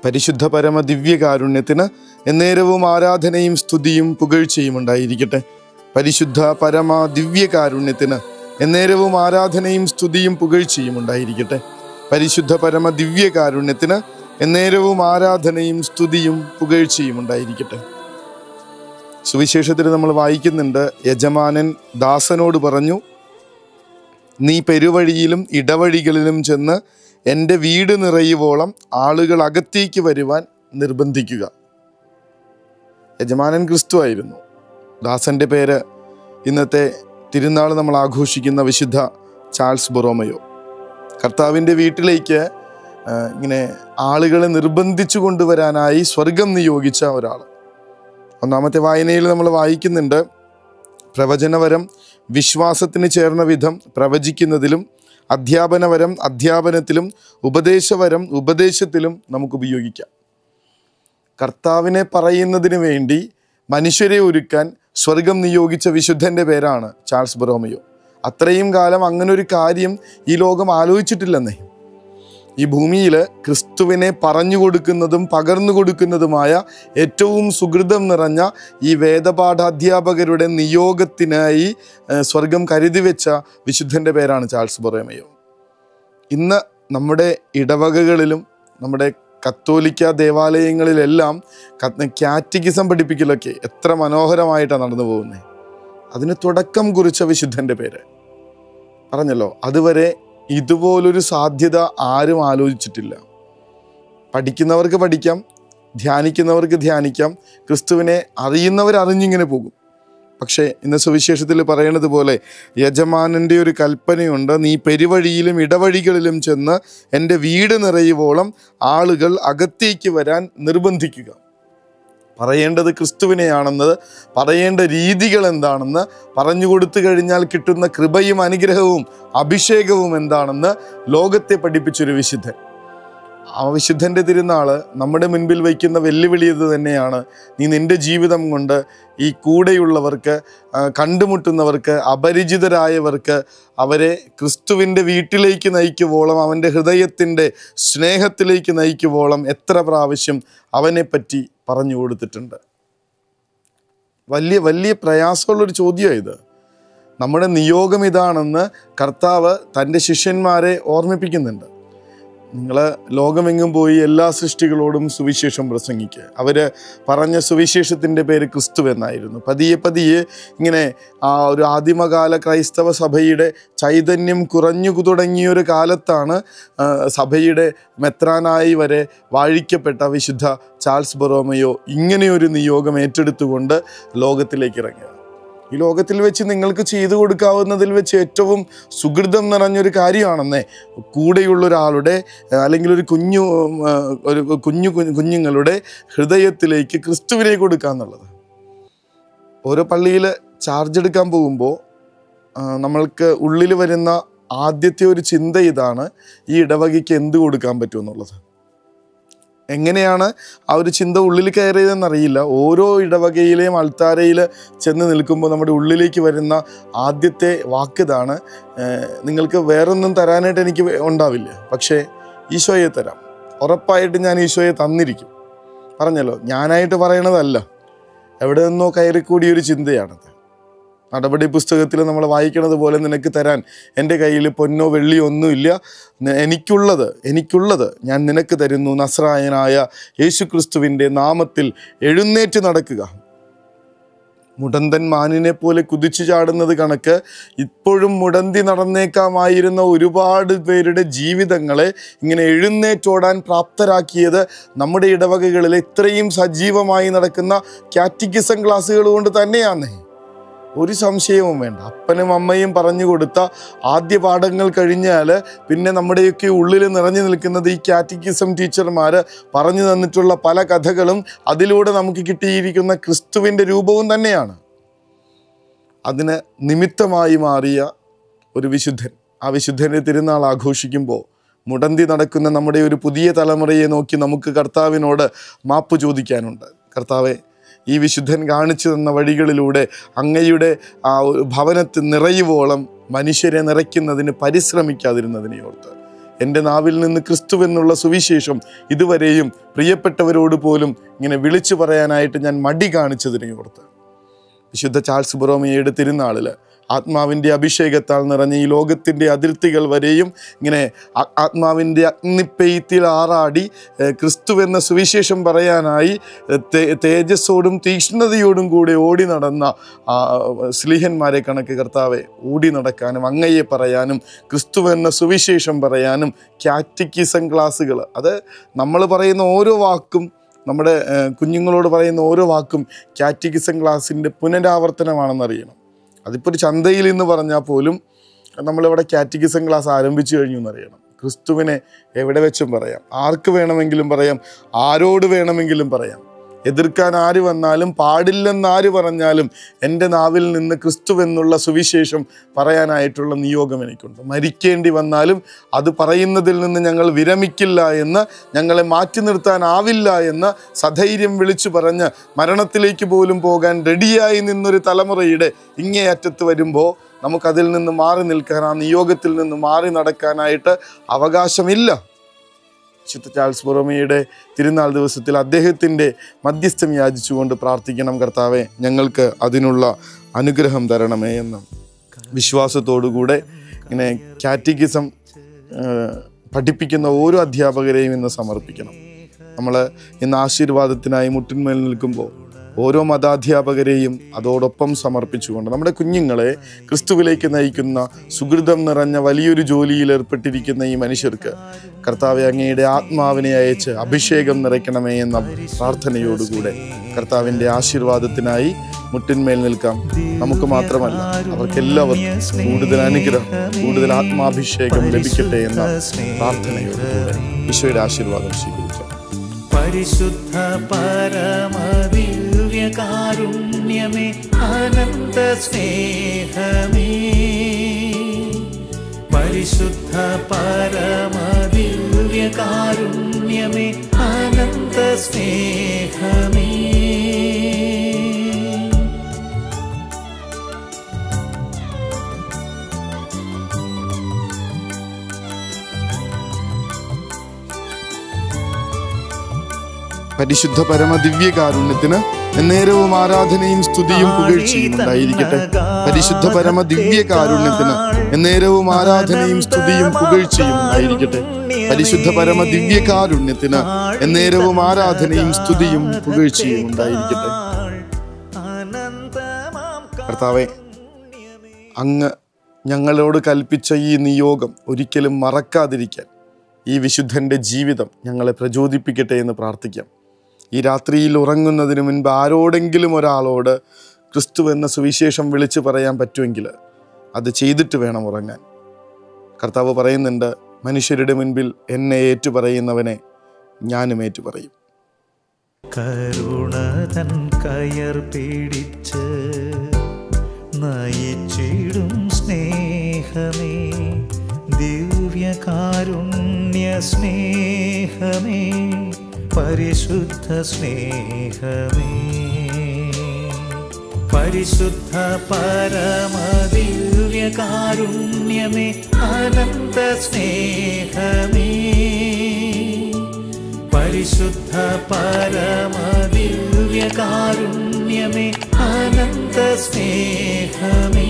പരിശുദ്ധ പരമ ദിവ്യകാരുണ്യത്തിന് എന്നേരവും ആരാധനയും സ്തുതിയും പുകഴ്ചയും ഉണ്ടായിരിക്കട്ടെ. പരിശുദ്ധ പരമ ദിവ്യകാരുണ്യത്തിന് എന്നേരവും ആരാധനയും സ്തുതിയും പുകഴ്ചയും ഉണ്ടായിരിക്കട്ടെ. പരിശുദ്ധ പരമ ദിവ്യകാരുണ്യത്തിന് എന്നേരവും ആരാധനയും സ്തുതിയും പുകഴ്ചയും ഉണ്ടായിരിക്കട്ടെ. സുവിശേഷത്തിൽ നമ്മൾ വായിക്കുന്നുണ്ട്, യജമാനൻ ദാസനോട് പറഞ്ഞു, നീ പെരുവഴിയിലും ഇടവഴികളിലും ചെന്ന് എൻ്റെ വീട് നിറയുവോളം ആളുകൾ അകത്തേക്ക് വരുവാൻ നിർബന്ധിക്കുക. യജമാനൻ ക്രിസ്തു ആയിരുന്നു. ദാസൻ്റെ പേര് ഇന്നത്തെ തിരുനാൾ നമ്മൾ ആഘോഷിക്കുന്ന വിശുദ്ധ ചാൾസ് ബൊറോമയോ. കർത്താവിൻ്റെ വീട്ടിലേക്ക് ഇങ്ങനെ ആളുകളെ നിർബന്ധിച്ചു കൊണ്ടുവരാനായി സ്വർഗം നിയോഗിച്ച ഒരാൾ. ഒന്നാമത്തെ വായനയിൽ നമ്മൾ വായിക്കുന്നുണ്ട്, പ്രവചനവരം വിശ്വാസത്തിന് ചേർന്ന വിധം പ്രവചിക്കുന്നതിലും, അധ്യാപനവരം അധ്യാപനത്തിലും, ഉപദേശവരം ഉപദേശത്തിലും നമുക്ക് ഉപയോഗിക്കാം. കർത്താവിനെ പറയുന്നതിന് വേണ്ടി മനുഷ്യരെ ഒരുക്കാൻ സ്വർഗം നിയോഗിച്ച വിശുദ്ധൻ്റെ പേരാണ് ചാൾസ് ബൊറോമയോ. അത്രയും കാലം അങ്ങനൊരു കാര്യം ഈ ലോകം ആലോചിച്ചിട്ടില്ലെന്നേ. ഈ ഭൂമിയിൽ ക്രിസ്തുവിനെ പറഞ്ഞു കൊടുക്കുന്നതും പകർന്നു കൊടുക്കുന്നതുമായ ഏറ്റവും സുഹൃതം നിറഞ്ഞ ഈ വേദപാഠാധ്യാപകരുടെ നിയോഗത്തിനായി സ്വർഗം കരുതി വെച്ച വിശുദ്ധൻ്റെ പേരാണ് ചാൾസ് ബൊറോമയോ. ഇന്ന് നമ്മുടെ ഇടവകകളിലും നമ്മുടെ കത്തോലിക്ക ദേവാലയങ്ങളിലെല്ലാം കാറ്റക്കിസം പഠിപ്പിക്കലൊക്കെ എത്ര മനോഹരമായിട്ടാണ് നടന്നു പോകുന്നത്. അതിന് തുടക്കം കുറിച്ച വിശുദ്ധൻ്റെ പേര് പറഞ്ഞല്ലോ. അതുവരെ ഇതുപോലൊരു സാധ്യത ആരും ആലോചിച്ചിട്ടില്ല. പഠിക്കുന്നവർക്ക് പഠിക്കാം, ധ്യാനിക്കുന്നവർക്ക് ധ്യാനിക്കാം, ക്രിസ്തുവിനെ അറിയുന്നവർ അറിഞ്ഞിങ്ങനെ പോകും. പക്ഷേ ഇന്ന് സുവിശേഷത്തിൽ പറയുന്നത് പോലെ യജമാനൻ്റെ ഒരു കൽപ്പനയുണ്ട്, നീ പെരുവഴിയിലും ഇടവഴികളിലും ചെന്ന് എൻ്റെ വീട് നിറയുവോളം ആളുകൾ അകത്തേക്ക് വരാൻ നിർബന്ധിക്കുക. പറയേണ്ടത് ക്രിസ്തുവിനെയാണെന്ന്, പറയേണ്ട രീതികൾ എന്താണെന്ന്, പറഞ്ഞു കൊടുത്തു കഴിഞ്ഞാൽ കിട്ടുന്ന കൃപയും അനുഗ്രഹവും അഭിഷേകവും എന്താണെന്ന് ലോകത്തെ പഠിപ്പിച്ചൊരു വിശുദ്ധൻ. ആ വിശുദ്ധൻ്റെ തിരുനാള് നമ്മുടെ മുൻപിൽ വയ്ക്കുന്ന വെല്ലുവിളി ഇത് തന്നെയാണ്. നീ നിൻ്റെ ജീവിതം കൊണ്ട് ഈ കൂടെയുള്ളവർക്ക്, കണ്ടുമുട്ടുന്നവർക്ക്, അപരിചിതരായവർക്ക് അവരെ ക്രിസ്തുവിൻ്റെ വീട്ടിലേക്ക് നയിക്കുവോളം, അവൻ്റെ ഹൃദയത്തിൻ്റെ സ്നേഹത്തിലേക്ക് നയിക്കുവോളം എത്ര പ്രാവശ്യം അവനെപ്പറ്റി പറഞ്ഞു കൊടുത്തിട്ടുണ്ട്. വലിയ വലിയ പ്രയാസമുള്ളൊരു ചോദ്യമാണ് ഇത്. നമ്മുടെ നിയോഗം ഇതാണെന്ന് കർത്താവ് തൻ്റെ ശിഷ്യന്മാരെ ഓർമ്മിപ്പിക്കുന്നുണ്ട്. നിങ്ങൾ ലോകമെങ്ങും പോയി എല്ലാ സൃഷ്ടികളോടും സുവിശേഷം പ്രസംഗിക്കുക. അവർ പറഞ്ഞ സുവിശേഷത്തിൻ്റെ പേര് ക്രിസ്തു എന്നായിരുന്നു. പതിയെ പതിയെ ഇങ്ങനെ ആ ഒരു ആദിമകാല ക്രൈസ്തവ സഭയുടെ ചൈതന്യം കുറഞ്ഞു തുടങ്ങിയൊരു കാലത്താണ് സഭയുടെ മെത്രാനായി വരെ വാഴിക്കപ്പെട്ട വിശുദ്ധ ചാൾസ് ബൊറോമയോ ഇങ്ങനെയൊരു നിയോഗം ഏറ്റെടുത്തുകൊണ്ട് ലോകത്തിലേക്ക് ഇറങ്ങിയത്. ഈ ലോകത്തിൽ വെച്ച് നിങ്ങൾക്ക് ചെയ്തു കൊടുക്കാവുന്നതിൽ വെച്ച് ഏറ്റവും സുഹൃതം നിറഞ്ഞൊരു കാര്യമാണെന്നേ കൂടെയുള്ള ഒരാളുടെ അല്ലെങ്കിൽ ഒരു കുഞ്ഞുങ്ങളുടെ ഹൃദയത്തിലേക്ക് ക്രിസ്തുവിനെ കൊടുക്കുക എന്നുള്ളത്. ഓരോ പള്ളിയിൽ ചാർജ് എടുക്കാൻ പോകുമ്പോൾ നമ്മൾക്ക് ഉള്ളിൽ വരുന്ന ആദ്യത്തെ ഒരു ചിന്ത ഇതാണ്, ഈ ഇടവകയ്ക്ക് എന്ത് കൊടുക്കാൻ പറ്റുമെന്നുള്ളത്. എങ്ങനെയാണ് ആ ഒരു ചിന്ത ഉള്ളിൽ കയറിയതെന്നറിയില്ല. ഓരോ ഇടവകയിലെയും അൾത്താരയിൽ ചെന്ന് നിൽക്കുമ്പോൾ നമ്മുടെ ഉള്ളിലേക്ക് വരുന്ന ആദ്യത്തെ വാക്കിതാണ്, നിങ്ങൾക്ക് വേറൊന്നും തരാനായിട്ട് എനിക്ക് ഉണ്ടാവില്ല, പക്ഷേ ഈശോയെ തരാം, ഉറപ്പായിട്ട് ഞാൻ ഈശോയെ തന്നിരിക്കും. പറഞ്ഞല്ലോ, ഞാനായിട്ട് പറയണതല്ല, എവിടെ നിന്നോ കയറിക്കൂടിയൊരു ചിന്തയാണത്. നടപടി പുസ്തകത്തിൽ നമ്മൾ വായിക്കണത് പോലെ, നിനക്ക് തരാൻ എൻ്റെ കയ്യിൽ പൊന്നോ വെള്ളിയോ ഒന്നുമില്ല, എനിക്കുള്ളത് ഞാൻ നിനക്ക് തരുന്നു, നസ്രായനായ യേശുക്രിസ്തുവിൻ്റെ നാമത്തിൽ എഴുന്നേറ്റ് നടക്കുക. മുടന്തൻ മാനിനെ പോലെ കുതിച്ചു ചാടുന്നത് കണക്ക് ഇപ്പോഴും മുടന്തി നടന്നേക്കാമായിരുന്ന ഒരുപാട് പേരുടെ ജീവിതങ്ങളെ ഇങ്ങനെ എഴുന്നേറ്റോടാൻ പ്രാപ്തരാക്കിയത് നമ്മുടെ ഇടവകകളിൽ ഇത്രയും സജീവമായി നടക്കുന്ന കാറ്റക്കിസം ക്ലാസ്സുകൾ കൊണ്ട് തന്നെയാന്നേ. ഒരു സംശയവും വേണ്ട. അപ്പനും അമ്മയും പറഞ്ഞു കൊടുത്ത ആദ്യ പാഠങ്ങൾ കഴിഞ്ഞാൽ പിന്നെ നമ്മുടെയൊക്കെ ഉള്ളിൽ നിറഞ്ഞു നിൽക്കുന്നത് ഈ കാറ്റക്കിസം ടീച്ചർമാർ പറഞ്ഞു തന്നിട്ടുള്ള പല കഥകളും അതിലൂടെ നമുക്ക് കിട്ടിയിരിക്കുന്ന ക്രിസ്തുവിൻ്റെ രൂപവും തന്നെയാണ്. അതിന് നിമിത്തമായി മാറിയ ഒരു വിശുദ്ധൻ. ആ വിശുദ്ധൻ്റെ തിരുനാൾ ആഘോഷിക്കുമ്പോൾ മുടന്തി നടക്കുന്ന നമ്മുടെ ഒരു പുതിയ തലമുറയെ നോക്കി നമുക്ക് കർത്താവിനോട് മാപ്പ് ചോദിക്കാനുണ്ട്. കർത്താവെ, ഈ വിശുദ്ധൻ കാണിച്ചു തന്ന വഴികളിലൂടെ അങ്ങയുടെ ഭവനത്തിൽ നിറയുവോളം മനുഷ്യരെ നിറയ്ക്കുന്നതിന് പരിശ്രമിക്കാതിരുന്നതിനെ ഓർത്ത് എൻ്റെ നാവിൽ നിന്ന് ക്രിസ്തുവെന്നുള്ള സുവിശേഷം ഇതുവരെയും പ്രിയപ്പെട്ടവരോട് പോലും ഇങ്ങനെ വിളിച്ചു പറയാനായിട്ട് ഞാൻ മടി കാണിച്ചതിനെ ഓർത്ത് വിശുദ്ധ ചാൾസ് ബൊറോമിയയുടെ തിരുനാളിൽ ആത്മാവിൻ്റെ അഭിഷേകത്താൽ നിറഞ്ഞ ഈ ലോകത്തിൻ്റെ അതിർത്തികൾ വരെയും ഇങ്ങനെ ആത്മാവിൻ്റെ അഗ്നിപ്പെയ്ത്തിൽ ആറാടി ക്രിസ്തുവെന്ന സുവിശേഷം പറയാനായി തേജസ്സോടും തീക്ഷ്ണതയോടും കൂടെ ഓടി നടന്ന സ്ലീഹന്മാരെ കണക്ക് കർത്താവെ ഓടി നടക്കാനും അങ്ങയെ പറയാനും ക്രിസ്തുവെന്ന സുവിശേഷം പറയാനും കാറ്റക്കിസം ക്ലാസ്സുകൾ, അത് നമ്മൾ പറയുന്ന ഓരോ വാക്കും, നമ്മുടെ കുഞ്ഞുങ്ങളോട് പറയുന്ന ഓരോ വാക്കും കാറ്റക്കിസം ക്ലാസ്സിൻ്റെ പുനരാവർത്തനമാണെന്നറിയണം. അതിപ്പോൾ ഒരു ചന്തയിൽ എന്ന് പറഞ്ഞാൽ പോലും നമ്മളിവിടെ കാറ്റക്കിസം ക്ലാസ് ആരംഭിച്ചു കഴിഞ്ഞു എന്നറിയണം. ക്രിസ്തുവിനെ എവിടെ വെച്ചും പറയാം, ആർക്ക് വേണമെങ്കിലും പറയാം, ആരോട് വേണമെങ്കിലും പറയാം. എതിർക്കാൻ ആര് വന്നാലും, പാടില്ലെന്നാര് പറഞ്ഞാലും എൻ്റെ നാവിൽ നിന്ന് ക്രിസ്തുവെന്നുള്ള സുവിശേഷം പറയാനായിട്ടുള്ള നിയോഗം എനിക്കുണ്ട്. മരിക്കേണ്ടി വന്നാലും അത് പറയുന്നതിൽ നിന്ന് ഞങ്ങൾ വിരമിക്കില്ല എന്ന്, ഞങ്ങളെ മാറ്റി നിർത്താനാവില്ല എന്ന് സധൈര്യം വിളിച്ചു പറഞ്ഞ് മരണത്തിലേക്ക് പോലും പോകാൻ റെഡിയായി നിന്നൊരു തലമുറയുടെ ഇങ്ങേയറ്റത്ത് വരുമ്പോൾ നമുക്കതിൽ നിന്ന് മാറി നിൽക്കാൻ, ആ നിയോഗത്തിൽ നിന്ന് മാറി നടക്കാനായിട്ട് അവകാശമില്ല. വിശുദ്ധ ചാൾസ് ബൊറോമിയയുടെ തിരുനാൾ ദിവസത്തിൽ അദ്ദേഹത്തിൻ്റെ മധ്യസ്ഥം യാചിച്ചുകൊണ്ട് പ്രാർത്ഥിക്കണം, കർത്താവെ ഞങ്ങൾക്ക് അതിനുള്ള അനുഗ്രഹം തരണമേ എന്ന് വിശ്വാസത്തോടുകൂടെ ഇങ്ങനെ കാറ്റക്കിസം പഠിപ്പിക്കുന്ന ഓരോ അധ്യാപകരെയും ഇന്ന് സമർപ്പിക്കണം. നമ്മൾ ഇന്ന് ആശീർവാദത്തിനായി മുട്ടിന്മേൽ നിൽക്കുമ്പോൾ ഓരോ മതാധ്യാപകരെയും അതോടൊപ്പം സമർപ്പിച്ചുകൊണ്ട് നമ്മുടെ കുഞ്ഞുങ്ങളെ ക്രിസ്തുവിലേക്ക് നയിക്കുന്ന സുഹൃതം നിറഞ്ഞ വലിയൊരു ജോലിയിൽ ഏർപ്പെട്ടിരിക്കുന്ന ഈ മനുഷ്യർക്ക് കർത്താവെ അങ്ങയുടെ ആത്മാവിനെ അയച്ച് അഭിഷേകം നിറയ്ക്കണമേ എന്ന പ്രാർത്ഥനയോടുകൂടെ കർത്താവിൻ്റെ ആശീർവാദത്തിനായി മുട്ടിന്മേൽ നിൽക്കാം. നമുക്ക് മാത്രമല്ല, അവർക്കെല്ലാവർക്കും കൂടുതൽ അനുഗ്രഹം, കൂടുതൽ ആത്മാഭിഷേകം ലഭിക്കട്ടെ എന്ന പ്രാർത്ഥനയോടുകൂടെ ഈശോയുടെ ആശീർവാദം സ്വീകരിക്കാം. പരിശുദ്ധ പരമദിവ്യകാരുണ്യമേ, അനന്ത സ്നേഹമേ, പരിശുദ്ധ പരമദിവ്യകാരുണ്യമേ, അനന്ത സ്നേഹമേ. പരിശുദ്ധ പരമദിവ്യകാരുണ്യത്തിന് എന്നേരവും ആരാധനയും സ്തുതിയും പുകഴ്ചയും ഉണ്ടായിരിക്കട്ടെ. പരിശുദ്ധ പരമദിവ്യകാരുണ്യത്തിന് എന്നേരവും ആരാധനയും സ്തുതിയും പുകഴ്ചയും ഉണ്ടായിരിക്കട്ടെ. പരിശുദ്ധ പരമദിവ്യകാരുണ്യത്തിന് എന്നേരവും ആരാധനയും സ്തുതിയും പുകഴ്ചയും ഉണ്ടായിരിക്കട്ടെ. കർത്താവേ, അങ്ങ് ഞങ്ങളോട് കൽപ്പിച്ച ഈ നിയോഗം ഒരിക്കലും മറക്കാതിരിക്കാൻ ഈ വിശുദ്ധൻ്റെ ജീവിതം ഞങ്ങളെ പ്രചോദിപ്പിക്കട്ടെ എന്ന് പ്രാർത്ഥിക്കാം. ഈ രാത്രിയിൽ ഉറങ്ങുന്നതിന് മുൻപ് ആരോടെങ്കിലും ഒരാളോട് ക്രിസ്തു എന്ന സുവിശേഷം വിളിച്ചു പറയാൻ പറ്റുമെങ്കിൽ അത് ചെയ്തിട്ട് വേണം ഉറങ്ങാൻ. കർത്താവ് പറയുന്നുണ്ട്, മനുഷ്യരുടെ മുൻപിൽ എന്നെ ഏറ്റുപറയുന്നവനെ ഞാനും ഏറ്റുപറയും. കരുണതൻ കയർ പിടിച്ച് നയിച്ചിടും സ്നേഹമേ, ദിവ്യകാരുണ്യ സ്നേഹമേ, പരിശുദ്ധ സ്നേഹമേ, പരിശുദ്ധ പരമദിവ്യകാരുണ്യമേ, അനന്ത സ്നേഹമേ, പരിശുദ്ധ പരമദിവ്യകാരുണ്യമേ, അനന്ത സ്നേഹമേ.